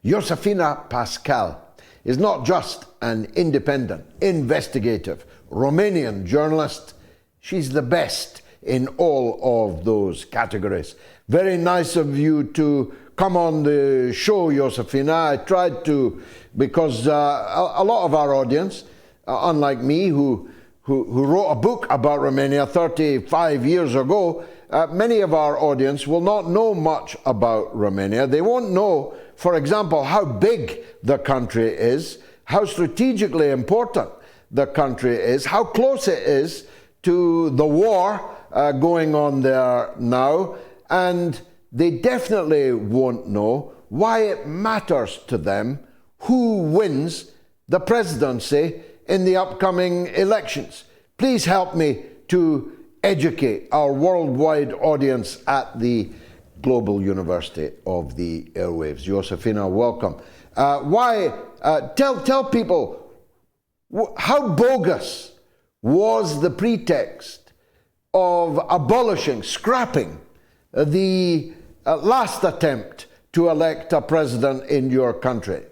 Josefina Pascal is not just an independent, investigative Romanian journalist, she's the best in all of those categories. Very nice of you to come on the show, Josefina. I tried to, because a lot of our audience, unlike me, who wrote a book about Romania 35 years ago, many of our audience will not know much about Romania. They won't know, for example, how big the country is, how strategically important the country is, how close it is to the war going on there now, and they definitely won't know why it matters to them who wins the presidency in the upcoming elections. Please help me to educate our worldwide audience at the Global University of the Airwaves. Josefina, welcome. Tell people, how bogus was the pretext of abolishing, scrapping the last attempt to elect a president in your country?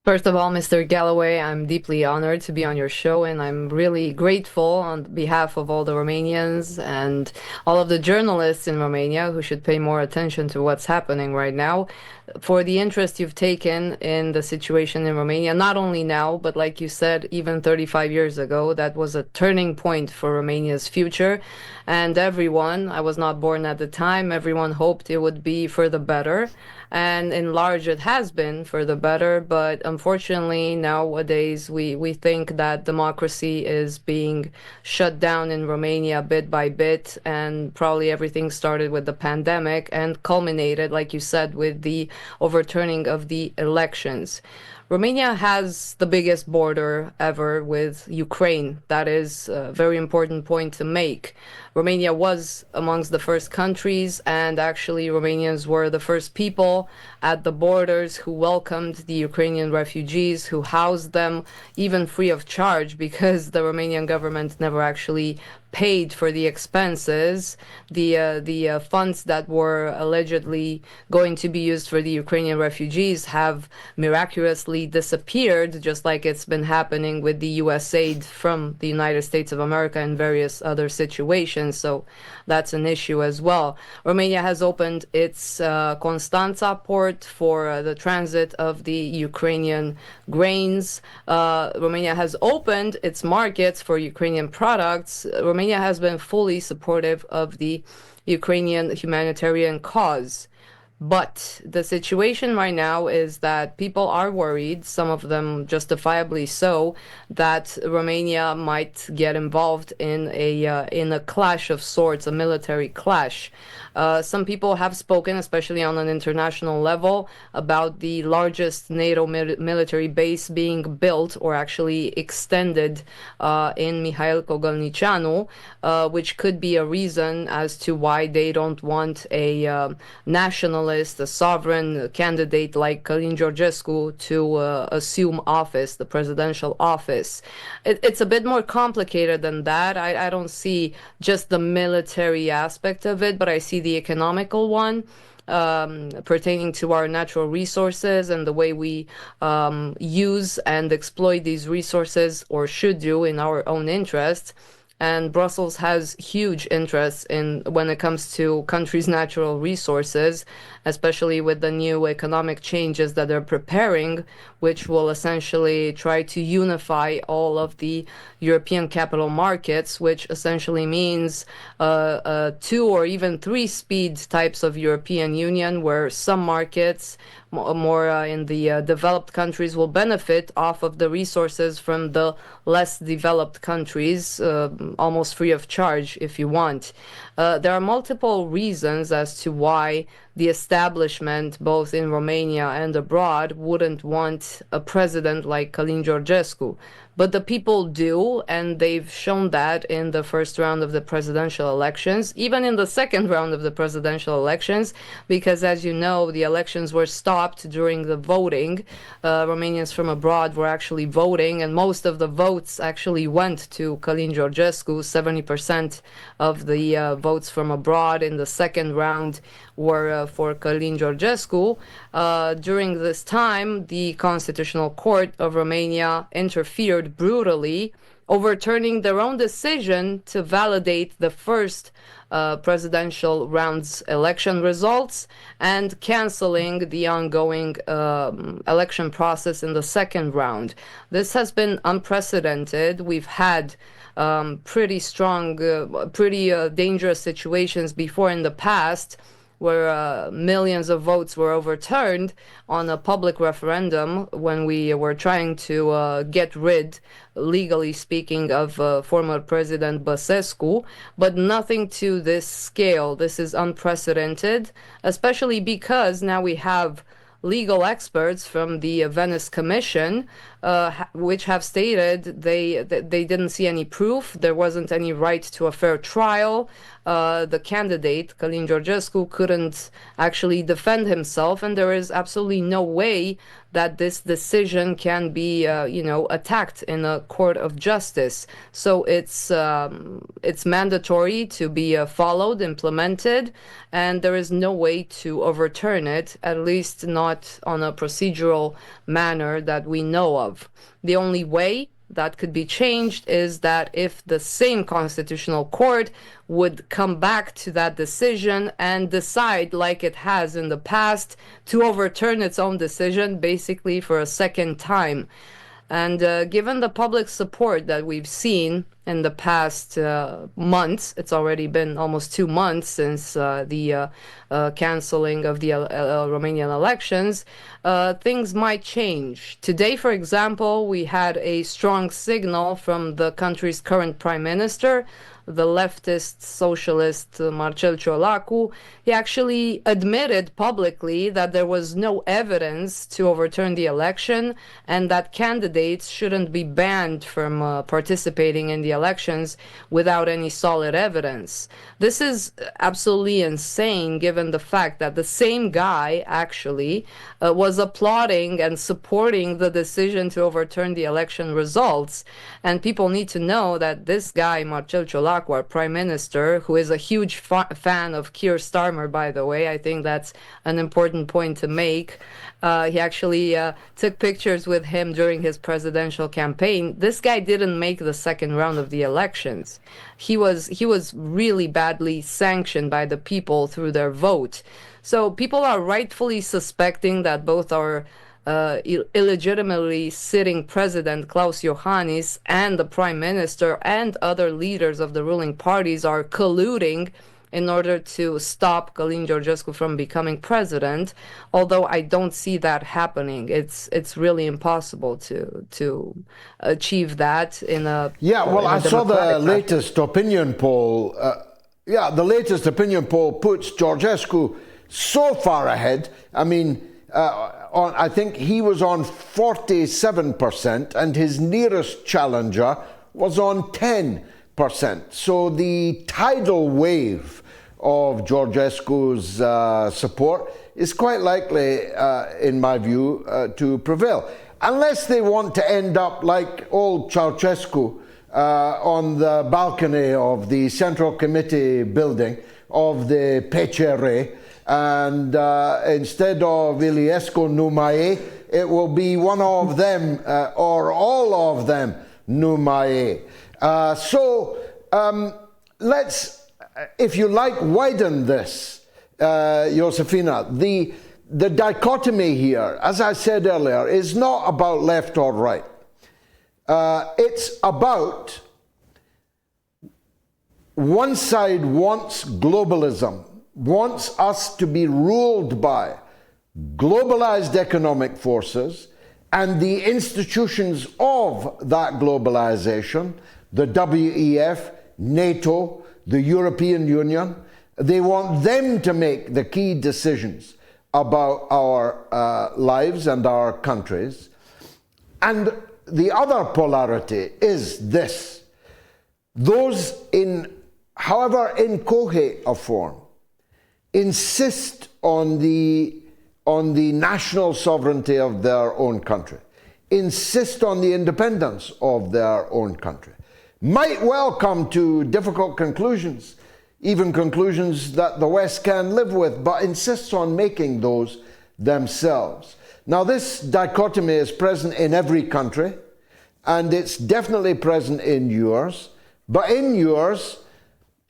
First of all, Mr. Galloway, I'm deeply honored to be on your show, and I'm really grateful on behalf of all the Romanians and all of the journalists in Romania who should pay more attention to what's happening right now for the interest you've taken in the situation in Romania, not only now, but like you said, even 35 years ago. That was a turning point for Romania's future. And everyone, I was not born at the time, everyone hoped it would be for the better. And in large, it has been for the better. But unfortunately, nowadays, we think that democracy is being shut down in Romania bit by bit. And probably everything started with the pandemic and culminated, like you said, with the overturning of the elections. Romania has the biggest border ever with Ukraine. That is a very important point to make. Romania was amongst the first countries, and actually Romanians were the first people at the borders who welcomed the Ukrainian refugees, who housed them even free of charge, because the Romanian government never actually paid for the expenses. The funds that were allegedly going to be used for the Ukrainian refugees have miraculously disappeared, just like it's been happening with the U.S. aid from the United States of America and various other situations. So that's an issue as well. Romania has opened its Constanța port for the transit of the Ukrainian grains. Romania has opened its markets for Ukrainian products. Romania has been fully supportive of the Ukrainian humanitarian cause. But the situation right now is that people are worried, some of them justifiably so, that Romania might get involved in a clash of sorts, a military clash. Some people have spoken, especially on an international level, about the largest NATO military base being built or actually extended in Mihail Kogălnicianu, which could be a reason as to why they don't want a nationalist, a sovereign candidate like Călin Georgescu to assume office, the presidential office. It's a bit more complicated than that. I don't see just the military aspect of it, but I see the economical one. Pertaining to our natural resources and the way we use and exploit these resources, or should do, in our own interest. And Brussels has huge interests in when it comes to countries' natural resources, especially with the new economic changes that they're preparing, which will essentially try to unify all of the European capital markets, which essentially means 2 or even 3 speed types of European Union, where some markets more in the developed countries will benefit off of the resources from the less developed countries, almost free of charge if you want. There are multiple reasons as to why the establishment, both in Romania and abroad, wouldn't want a president like Călin Georgescu. but the people do, and they've shown that in the first round of the presidential elections, even in the second round of the presidential elections, because as you know, the elections were stopped during the voting. Romanians from abroad were actually voting, and most of the votes actually went to Călin Georgescu. 70% of the votes from abroad in the second round were for Călin Georgescu. During this time, the Constitutional Court of Romania interfered brutally, overturning their own decision to validate the first presidential round's election results and canceling the ongoing election process in the second round. This has been unprecedented. We've had pretty strong, pretty dangerous situations before in the past, where millions of votes were overturned on a public referendum when we were trying to get rid, legally speaking, of former President Băsescu, but nothing to this scale. This is unprecedented, especially because now we have legal experts from the Venice Commission, which have stated they didn't see any proof, there wasn't any right to a fair trial. The candidate, Călin Georgescu, couldn't actually defend himself, and there is absolutely no way that this decision can be, attacked in a court of justice. So it's mandatory to be followed, implemented, and there is no way to overturn it, at least not on a procedural manner that we know of. The only way that could be changed is that if the same constitutional court would come back to that decision and decide, like it has in the past, to overturn its own decision basically for a second time. And given the public support that we've seen in the past months, it's already been almost 2 months since the canceling of the Romanian elections, things might change. Today, for example, we had a strong signal from the country's current prime minister, the leftist socialist Marcel Ciolacu. He actually admitted publicly that there was no evidence to overturn the election and that candidates shouldn't be banned from participating in the elections without any solid evidence. This is absolutely insane, given the fact that the same guy actually was applauding and supporting the decision to overturn the election results. And people need to know that this guy, Marcel Ciolacu, our prime minister, who is a huge fan of Keir Starmer, by the way, I think that's an important point to make. He actually took pictures with him during his presidential campaign. This guy didn't make the second round of the elections. He was really badly sanctioned by the people through their vote. So people are rightfully suspecting that both our illegitimately sitting president Klaus Iohannis and the prime minister and other leaders of the ruling parties are colluding in order to stop Călin Georgescu from becoming president, although I don't see that happening. It's really impossible to achieve that in a I saw the latest opinion poll. The latest opinion poll puts Georgescu so far ahead. I mean, I think he was on 47% and his nearest challenger was on 10%. So the tidal wave of Georgescu's support is quite likely, in my view, to prevail. Unless they want to end up like old Ceausescu on the balcony of the Central Committee building of the PCR, and instead of Iliescu Numai, it will be one of them or all of them Numai. Let's, if you like, widen this, Josefina. The dichotomy here, as I said earlier, is not about left or right. It's about one side wants globalism, wants us to be ruled by globalized economic forces and the institutions of that globalization, the WEF, NATO, the European Union. They want them to make the key decisions about our lives and our countries. And the other polarity is this. Those however inchoate a form, insist on the national sovereignty of their own country, insist on the independence of their own country, might well come to difficult conclusions, even conclusions that the West can live with, but insists on making those themselves. Now, this dichotomy is present in every country, and it's definitely present in yours. But in yours,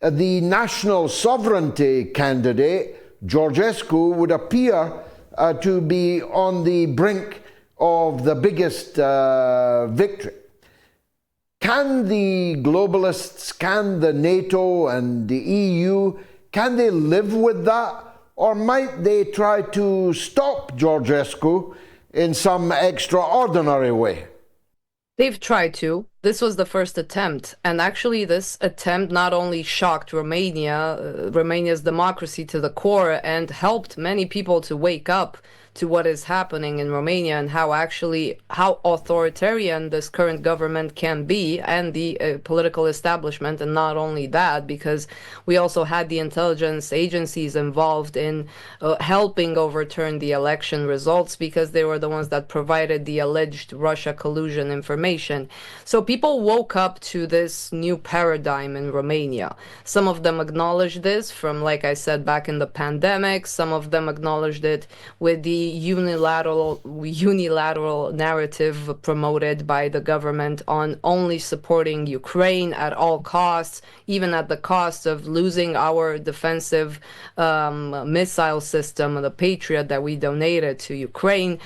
the national sovereignty candidate, Georgescu, would appear to be on the brink of the biggest victory. Can the globalists, can the NATO and the EU, can they live with that? Or might they try to stop Georgescu in some extraordinary way? They've tried to. This was the first attempt. And actually, this attempt not only shocked Romania's democracy to the core, and helped many people to wake up to what is happening in Romania and how authoritarian this current government can be, and the political establishment. And not only that, because we also had the intelligence agencies involved in helping overturn the election results, because they were the ones that provided the alleged Russia collusion information. So people woke up to this new paradigm in Romania. Some of them acknowledged this from, like I said, back in the pandemic. Some of them acknowledged it with the unilateral narrative promoted by the government on only supporting Ukraine at all costs, even at the cost of losing our defensive missile system, the Patriot, that we donated to Ukraine,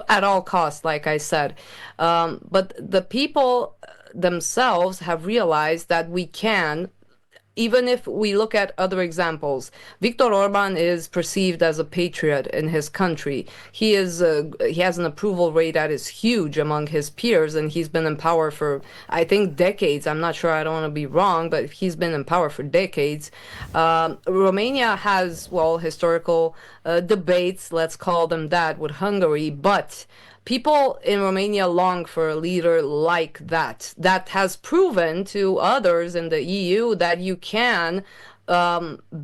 at all costs, like I said. But the people themselves have realized that we can. Even if we look at other examples, Viktor Orban is perceived as a patriot in his country. He has an approval rate that is huge among his peers, and he's been in power for, I think, decades. I'm not sure, I don't want to be wrong, but he's been in power for decades. Romania has, well, historical debates, let's call them that, with Hungary, but people in Romania long for a leader like that has proven to others in the EU that you can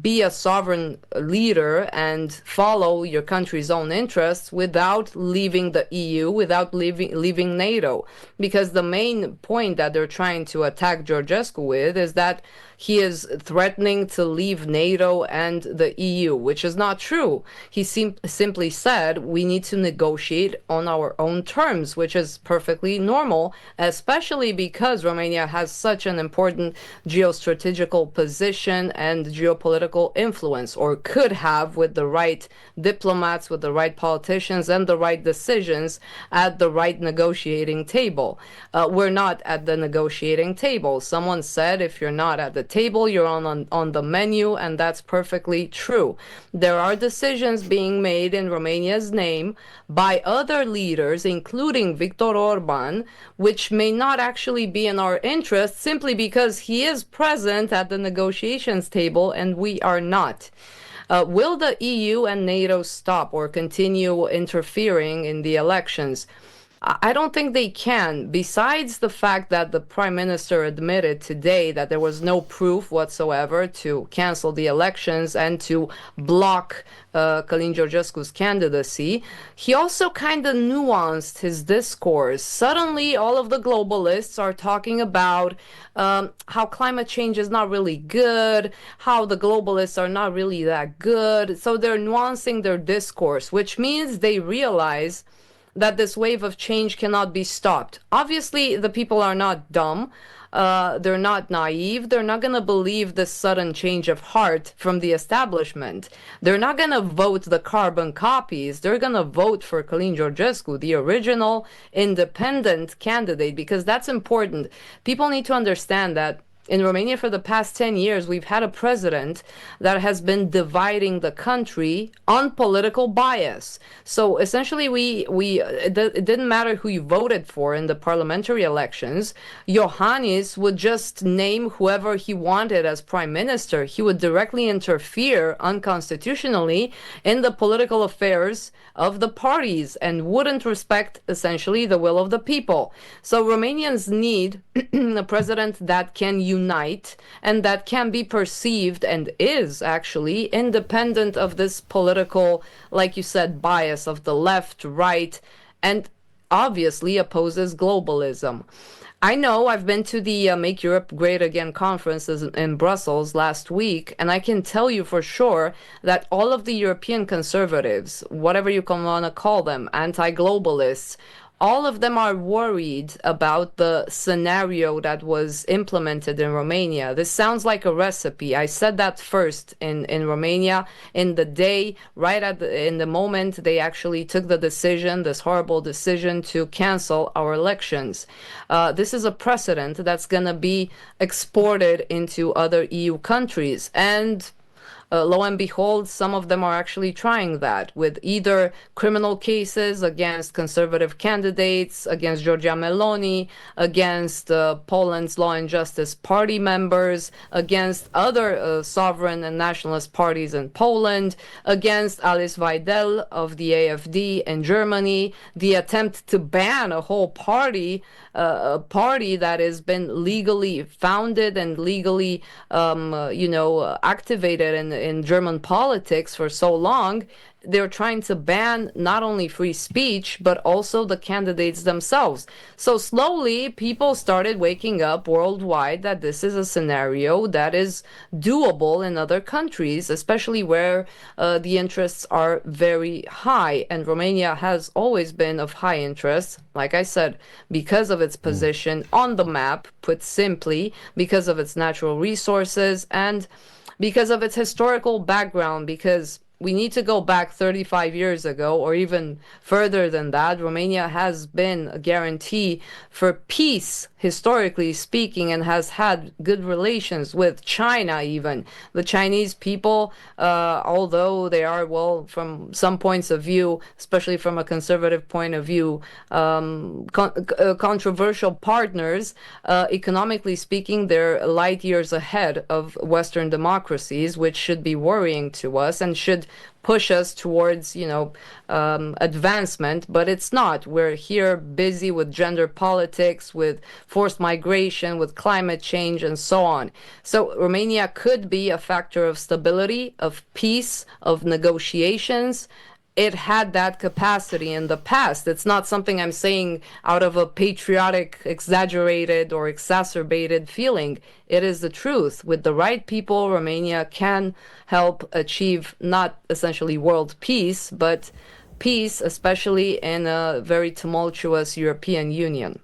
be a sovereign leader and follow your country's own interests without leaving the EU, without leaving NATO. Because the main point that they're trying to attack Georgescu with is that he is threatening to leave NATO and the EU, which is not true. He simply said we need to negotiate on our own terms, which is perfectly normal, especially because Romania has such an important geostrategical position and geopolitical influence, or could have, with the right diplomats, with the right politicians, and the right decisions at the right negotiating table. We're not at the negotiating table. Someone said if you're not at the table, you're on the menu, and that's perfectly true. There are decisions being made in Romania's name by other leaders, including Viktor Orban, which may not actually be in our interest, simply because he is present at the negotiations table and we are not. Will the EU and NATO stop or continue interfering in the elections? I don't think they can, besides the fact that the Prime Minister admitted today that there was no proof whatsoever to cancel the elections and to block Călin Georgescu's candidacy. He also kind of nuanced his discourse. Suddenly, all of the globalists are talking about how climate change is not really good, how the globalists are not really that good. So they're nuancing their discourse, which means they realize that this wave of change cannot be stopped. Obviously, the people are not dumb. They're not naive. They're not going to believe this sudden change of heart from the establishment. They're not going to vote the carbon copies. They're going to vote for Călin Georgescu, the original independent candidate, because that's important. People need to understand that in Romania for the past 10 years, we've had a president that has been dividing the country on political bias. So essentially, it didn't matter who you voted for in the parliamentary elections. Iohannis would just name whoever he wanted as prime minister. He would directly interfere unconstitutionally in the political affairs of the parties and wouldn't respect essentially the will of the people. So Romanians need a president that can unite and that can be perceived and is actually independent of this political, like you said, bias of the left, right, and obviously opposes globalism. I know I've been to the Make Europe Great Again conferences in Brussels last week, and I can tell you for sure that all of the European conservatives, whatever you want to call them, anti-globalists, all of them are worried about the scenario that was implemented in Romania. This sounds like a recipe. I said that first in Romania in the day, in the moment they actually took the decision, this horrible decision to cancel our elections. This is a precedent that's going to be exported into other EU countries. And lo and behold, some of them are actually trying that with either criminal cases against conservative candidates, against Giorgia Meloni, against Poland's Law and Justice Party members, against other sovereign and nationalist parties in Poland, against Alice Weidel of the AfD in Germany, the attempt to ban a whole party, a party that has been legally founded and legally, activated in German politics for so long. They're trying to ban not only free speech, but also the candidates themselves. So slowly, people started waking up worldwide that this is a scenario that is doable in other countries, especially where the interests are very high. And Romania has always been of high interest, like I said, because of its position on the map, put simply, because of its natural resources, and because of its historical background, because we need to go back 35 years ago or even further than that. Romania has been a guarantee for peace, historically speaking, and has had good relations with China even. The Chinese people, although they are, well, from some points of view, especially from a conservative point of view, controversial partners, economically speaking, they're light years ahead of Western democracies, which should be worrying to us and should push us towards, advancement, but it's not. We're here busy with gender politics, with forced migration, with climate change, and so on. So Romania could be a factor of stability, of peace, of negotiations. It had that capacity in the past. It's not something I'm saying out of a patriotic, exaggerated, or exacerbated feeling. It is the truth. With the right people, Romania can help achieve not essentially world peace, but peace, especially in a very tumultuous European Union.